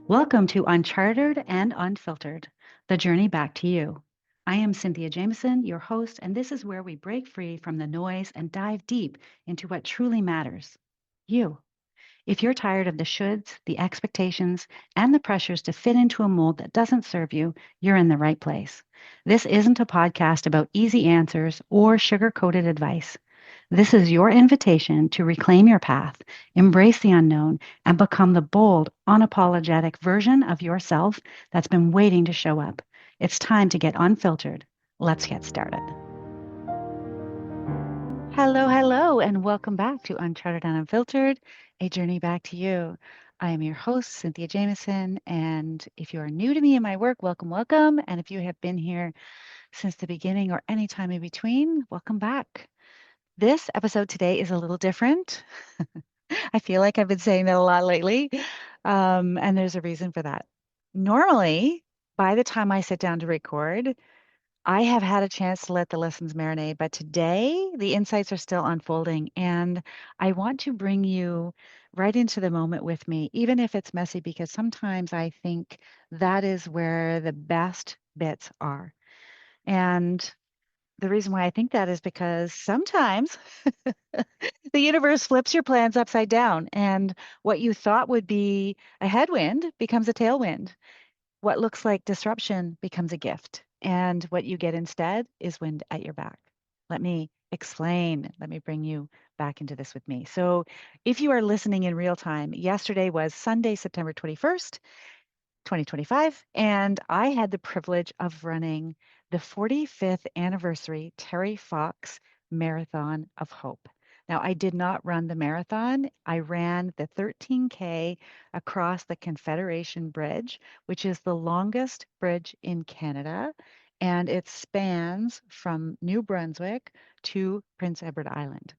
Welcome to Unchartered and Unfiltered, the journey back to you. I am Cynthia Jameson, your host, and this is where we break free from the noise and dive deep into what truly matters you. If you're tired of the shoulds, the expectations, and the pressures to fit into a mold that doesn't serve you, you're in the right place. This isn't a podcast about easy answers or sugar coated advice. This is your invitation to reclaim your path, embrace the unknown, and become the bold, unapologetic version of yourself that's been waiting to show up. It's time to get unfiltered. Let's get started. Hello, and welcome back to Uncharted and Unfiltered, a journey back to you. I am your host, Cynthia Jameson, and if you are new to me and my work, welcome. And if you have been here since the beginning or any time in between, welcome back. This episode today is a little different. I feel like I've been saying that a lot lately, and there's a reason for that. Normally, by the time I sit down to record, I have had a chance to let the lessons marinate, but today the insights are still unfolding, and I want to bring you right into the moment with me, even if it's messy, because sometimes I think that is where the best bits are. And the reason why I think that is because sometimes the universe flips your plans upside down, and what you thought would be a headwind becomes a tailwind. What looks like disruption becomes a gift, and what you get instead is wind at your back. Let me explain. Let me bring you back into this with me. So, if you are listening in real time, yesterday was Sunday, September 21st, 2025, and I had the privilege of running the 45th anniversary Terry Fox Marathon of Hope. Now, I did not run the marathon. I ran the 13K across the Confederation Bridge, which is the longest bridge in Canada, and it spans from New Brunswick to Prince Edward Island.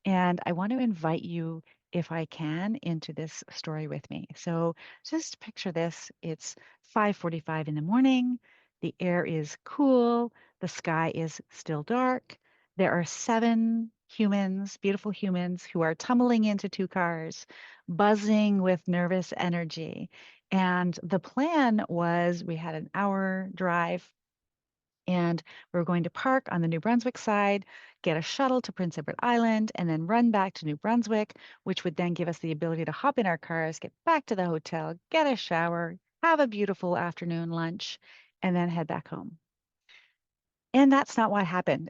And I want to invite you, if I can, into this story with me. So just picture this. It's 5:45 in the morning. The air is cool. The sky is still dark. There are seven humans, beautiful humans, who are tumbling into two cars, buzzing with nervous energy. And the plan was we had an hour drive and we are going to park on the New Brunswick side, get a shuttle to Prince Edward Island, and then run back to New Brunswick, which would then give us the ability to hop in our cars, get back to the hotel, get a shower, have a beautiful afternoon lunch, and then head back home. And that's not what happened.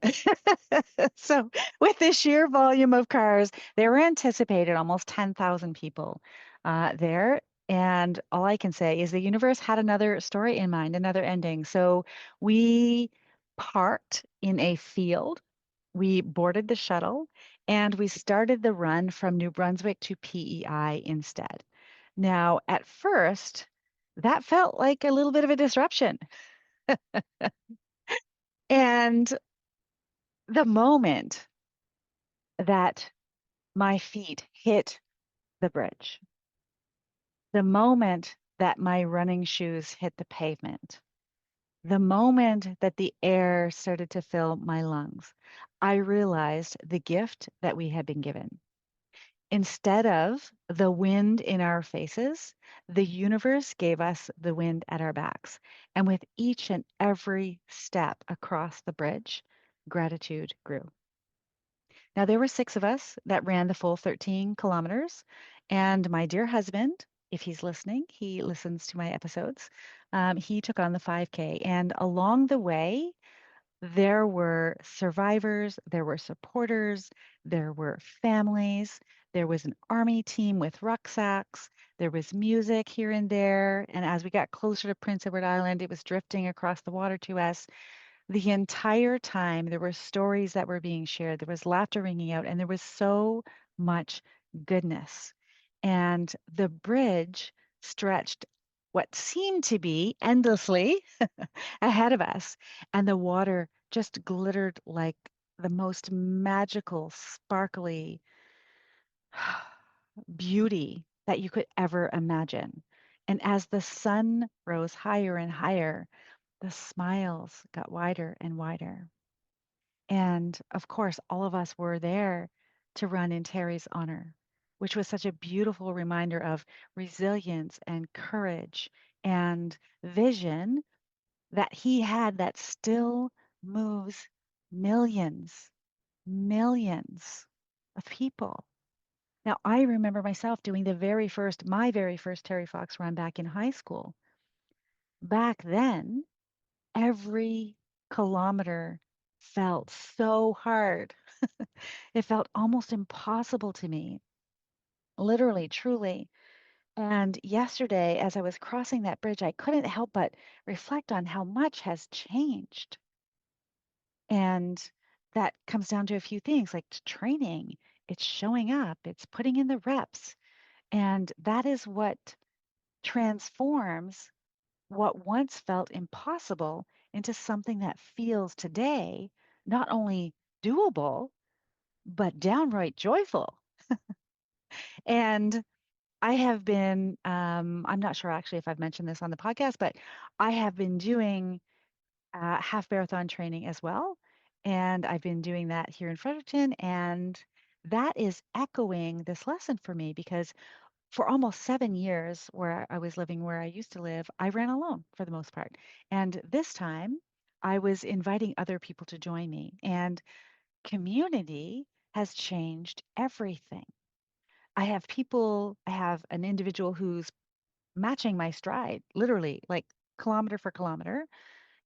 So, with this sheer volume of cars, there were anticipated almost 10,000 people there. And all I can say is the universe had another story in mind, another ending. So, we parked in a field, we boarded the shuttle, and we started the run from New Brunswick to PEI instead. Now, at first, that felt like a little bit of a disruption. And the moment that my feet hit the bridge, the moment that my running shoes hit the pavement, the moment that the air started to fill my lungs, I realized the gift that we had been given. Instead of the wind in our faces, the universe gave us the wind at our backs. And with each and every step across the bridge, gratitude grew. Now, there were six of us that ran the full 13 kilometers. And my dear husband, if he's listening, he listens to my episodes, he took on the 5K. And along the way, there were survivors, there were supporters, there were families, there was an army team with rucksacks, there was music here and there. And as we got closer to Prince Edward Island, it was drifting across the water to us. The entire time, there were stories that were being shared, there was laughter ringing out, and there was so much goodness. And the bridge stretched what seemed to be endlessly ahead of us, and the water just glittered like the most magical, sparkly beauty that you could ever imagine. And as the sun rose higher and higher, the smiles got wider and wider. And of course, all of us were there to run in Terry's honor, which was such a beautiful reminder of resilience and courage and vision that he had that still moves millions, millions of people. Now, I remember myself doing my very first Terry Fox run back in high school. Back then, every kilometer felt so hard. It felt almost impossible to me, literally, truly. And yesterday, as I was crossing that bridge, I couldn't help but reflect on how much has changed. And that comes down to a few things like training, it's showing up, it's putting in the reps. And that is what transforms what once felt impossible into something that feels today not only doable, but downright joyful. And I have been, I'm not sure actually if I've mentioned this on the podcast, but I have been doing half marathon training as well. And I've been doing that here in Fredericton. And that is echoing this lesson for me because for almost 7 years where I was living where I used to live, I ran alone for the most part. And this time I was inviting other people to join me. And community has changed everything. I have an individual who's matching my stride, literally, like kilometer for kilometer.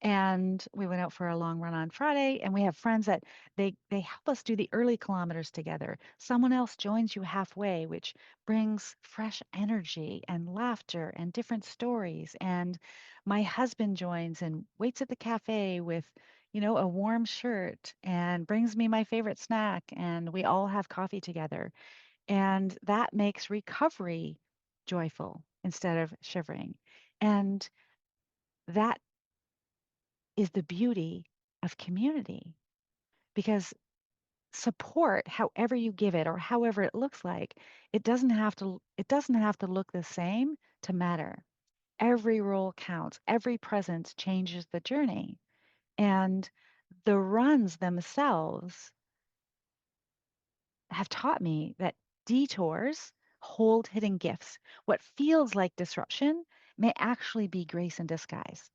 And we went out for a long run on Friday, and we have friends that they help us do the early kilometers together. Someone else joins you halfway, which brings fresh energy and laughter and different stories. And my husband joins and waits at the cafe with, a warm shirt and brings me my favorite snack, and we all have coffee together. And that makes recovery joyful instead of shivering. And that is the beauty of community because support, however you give it or however it looks like, it doesn't have to look the same to matter. Every role counts, every presence changes the journey. And the runs themselves have taught me that detours hold hidden gifts. What feels like disruption may actually be grace in disguise.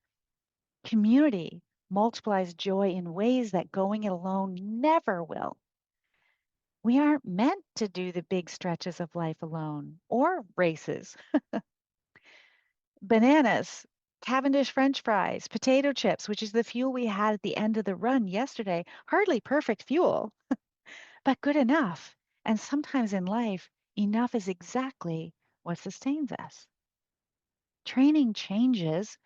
Community multiplies joy in ways that going it alone never will. We aren't meant to do the big stretches of life alone or races. Bananas, Cavendish French fries, potato chips, which is the fuel we had at the end of the run yesterday, hardly perfect fuel, but good enough. And sometimes in life, enough is exactly what sustains us. Training changes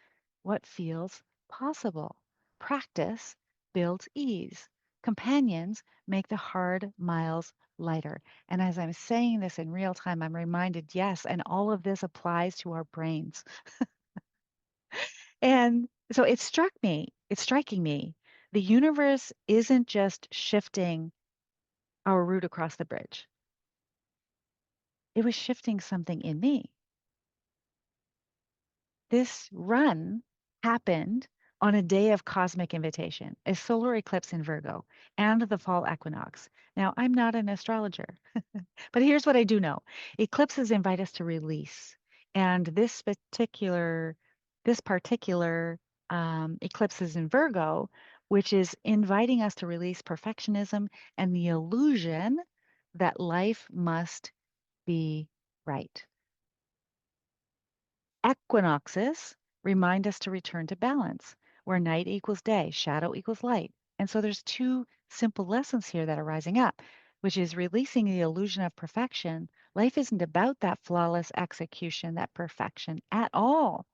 what feels possible. Practice builds ease. Companions make the hard miles lighter. And as I'm saying this in real time, I'm reminded, yes, and all of this applies to our brains. And so it's striking me. The universe isn't just shifting our route across the bridge, it was shifting something in me. This run happened on a day of cosmic invitation, a solar eclipse in Virgo, and the fall equinox. Now, I'm not an astrologer, but here's what I do know. Eclipses invite us to release. And this particular eclipse is in Virgo, which is inviting us to release perfectionism and the illusion that life must be right. Equinoxes remind us to return to balance, where night equals day, shadow equals light. And so there's two simple lessons here that are rising up, which is releasing the illusion of perfection. Life isn't about that flawless execution, that perfection at all.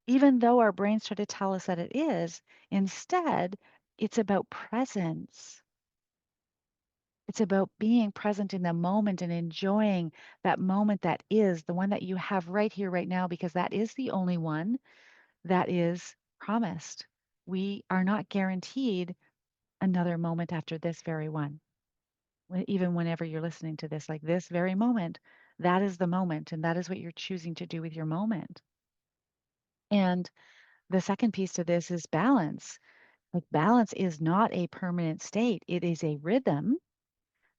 Even though our brains try to tell us that it is, instead, it's about presence. It's about being present in the moment and enjoying that moment that is the one that you have right here, right now, because that is the only one that is promised. We are not guaranteed another moment after this very one. Even whenever you're listening to this, like this very moment, that is the moment, and that is what you're choosing to do with your moment. And the second piece to this is balance. Like balance is not a permanent state, it is a rhythm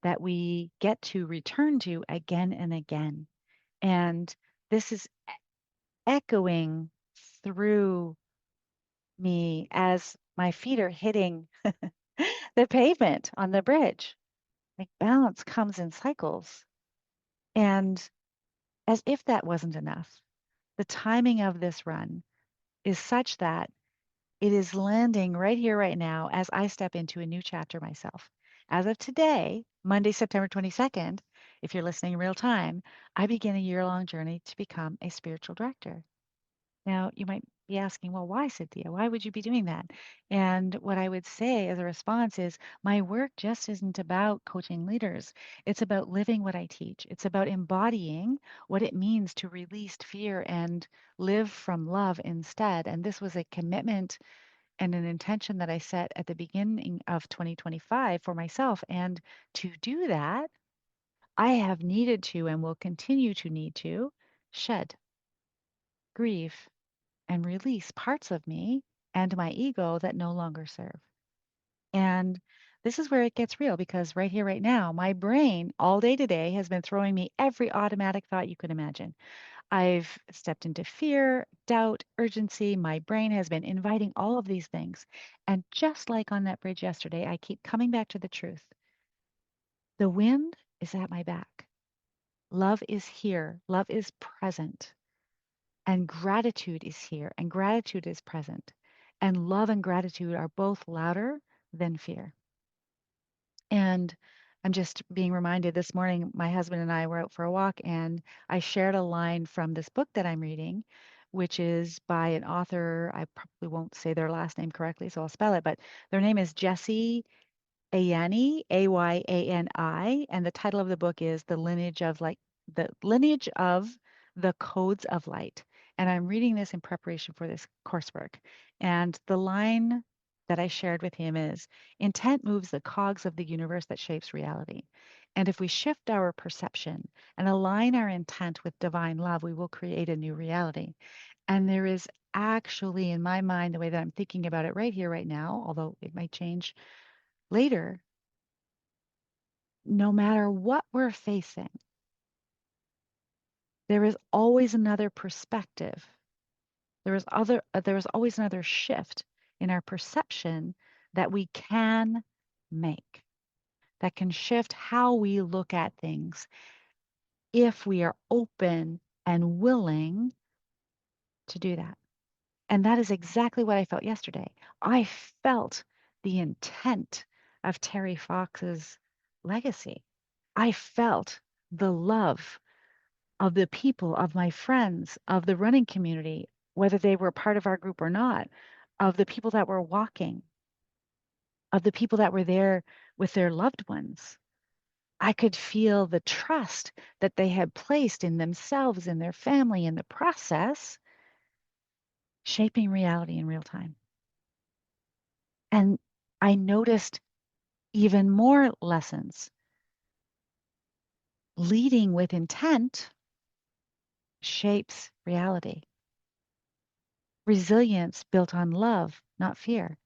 that we get to return to again and again. And this is echoing through me as my feet are hitting the pavement on the bridge. Like balance comes in cycles. And as if that wasn't enough, the timing of this run is such that it is landing right here, right now, as I step into a new chapter myself. As of today, Monday, September 22nd, if you're listening in real time, I begin a year-long journey to become a spiritual director. Now, you might be asking, well, why, Cynthia? Why would you be doing that? And what I would say as a response is my work just isn't about coaching leaders. It's about living what I teach. It's about embodying what it means to release fear and live from love instead. And this was a commitment and an intention that I set at the beginning of 2025 for myself. And to do that, I have needed to and will continue to need to shed, grieve, and release parts of me and my ego that no longer serve. And this is where it gets real because right here, right now, my brain all day today has been throwing me every automatic thought you could imagine. I've stepped into fear, doubt, urgency. My brain has been inviting all of these things. And just like on that bridge yesterday, I keep coming back to the truth. The wind is at my back. Love is here. Love is present. And gratitude is here. And gratitude is present. And love and gratitude are both louder than fear. And I'm just being reminded this morning, my husband and I were out for a walk, and I shared a line from this book that I'm reading, which is by an author. I probably won't say their last name correctly, so I'll spell it, but their name is Jesse Ayani, Ayani, and the title of the book is The Lineage of the Codes of Light. And I'm reading this in preparation for this coursework. And the line that I shared with him is intent moves the cogs of the universe that shapes reality. And if we shift our perception and align our intent with divine love, we will create a new reality. And there is actually, in my mind, the way that I'm thinking about it right here, right now, although it might change later, no matter what we're facing, there is always another perspective. There is always another shift in our perception that we can make, that can shift how we look at things if we are open and willing to do that. And that is exactly what I felt yesterday. I felt the intent of Terry Fox's legacy. I felt the love of the people, of my friends, of the running community, whether they were part of our group or not, of the people that were walking, of the people that were there with their loved ones. I could feel the trust that they had placed in themselves, in their family, in the process, shaping reality in real time. And I noticed even more lessons. Leading with intent shapes reality. Resilience built on love, not fear.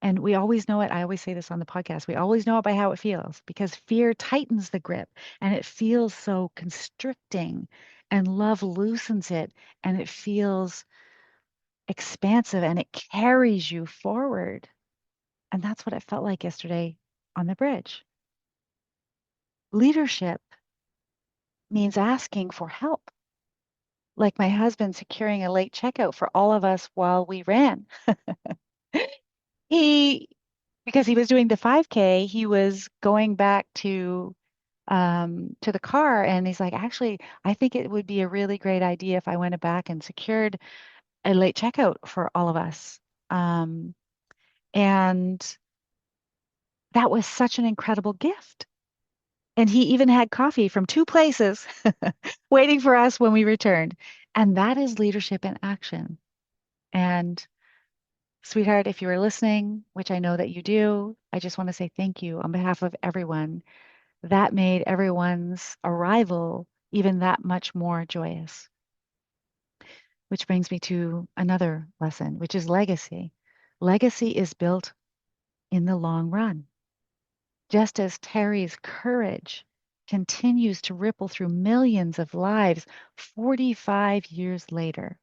And we always know it. I always say this on the podcast. We always know it by how it feels because fear tightens the grip and it feels so constricting, and love loosens it and it feels expansive and it carries you forward. And that's what it felt like yesterday on the bridge. Leadership means asking for help, like my husband securing a late checkout for all of us while we ran. He, because he was doing the 5K, he was going back to the car, and he's like, actually, I think it would be a really great idea if I went back and secured a late checkout for all of us. Um, and that was such an incredible gift. And he even had coffee from two places waiting for us when we returned. And that is leadership in action. And sweetheart, if you are listening, which I know that you do, I just want to say thank you on behalf of everyone. That made everyone's arrival even that much more joyous. Which brings me to another lesson, which is legacy. Legacy is built in the long run. Just as Terry's courage continues to ripple through millions of lives 45 years later.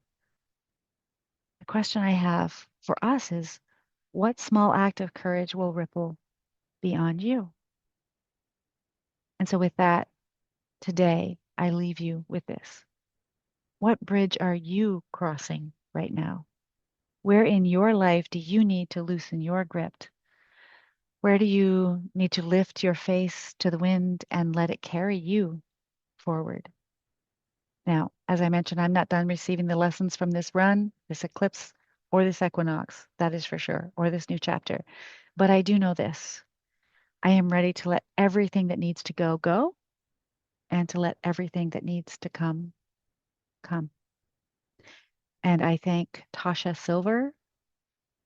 The question I have for us is, what small act of courage will ripple beyond you? And so with that, today, I leave you with this. What bridge are you crossing right now? Where in your life do you need to loosen your grip? Where do you need to lift your face to the wind and let it carry you forward? Now, as I mentioned, I'm not done receiving the lessons from this run, this eclipse, or this equinox, that is for sure, or this new chapter. But I do know this. I am ready to let everything that needs to go, go, and to let everything that needs to come, come. And I thank Tasha Silver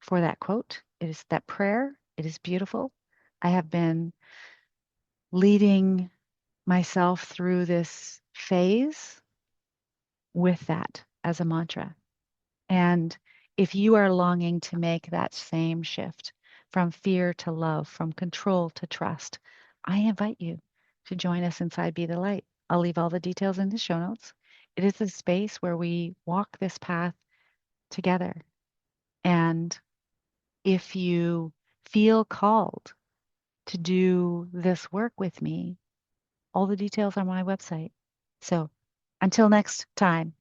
for that quote. It is that prayer. It is beautiful. I have been leading myself through this phase with that as a mantra. And if you are longing to make that same shift from fear to love, from control to trust, I invite you to join us inside Be the Light. I'll leave all the details in the show notes. It is a space where we walk this path together. And if you feel called to do this work with me, all the details are on my website. So until next time,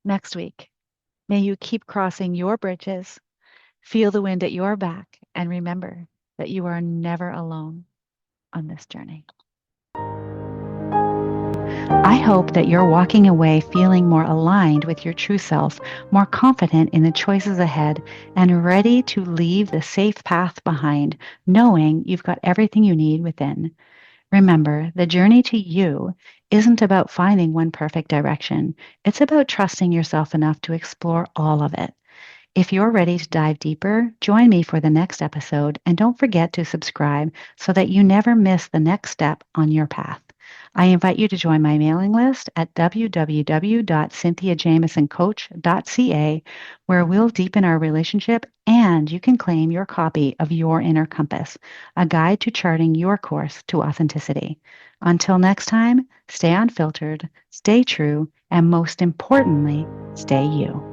next week, may you keep crossing your bridges, feel the wind at your back, and remember that you are never alone on this journey. I hope that you're walking away feeling more aligned with your true self, more confident in the choices ahead, and ready to leave the safe path behind, knowing you've got everything you need within. Remember, the journey to you isn't about finding one perfect direction. It's about trusting yourself enough to explore all of it. If you're ready to dive deeper, join me for the next episode and don't forget to subscribe so that you never miss the next step on your path. I invite you to join my mailing list at www.cynthiajamesoncoach.ca, where we'll deepen our relationship and you can claim your copy of Your Inner Compass, a guide to charting your course to authenticity. Until next time, stay unfiltered, stay true, and most importantly, stay you.